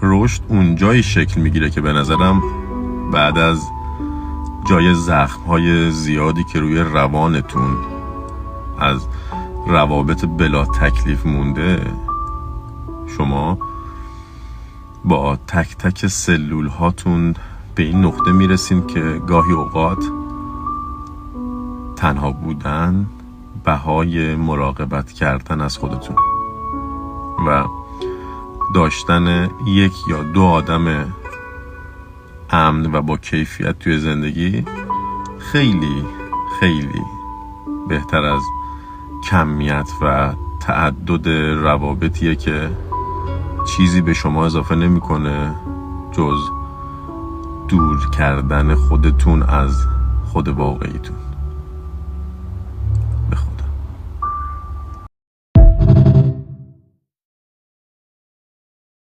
رشد اونجایی شکل میگیره که به نظرم بعد از جای زخم‌های زیادی که روی روانتون از روابط بلا تکلیف مونده، شما با تک تک سلول هاتون به این نقطه میرسین که گاهی اوقات تنها بودن بهای مراقبت کردن از خودتون و داشتن یک یا دو آدم امن و با کیفیت توی زندگی خیلی خیلی بهتر از کمیت و تعدد روابطیه که چیزی به شما اضافه نمیکنه جز دور کردن خودتون از خود واقعیتون.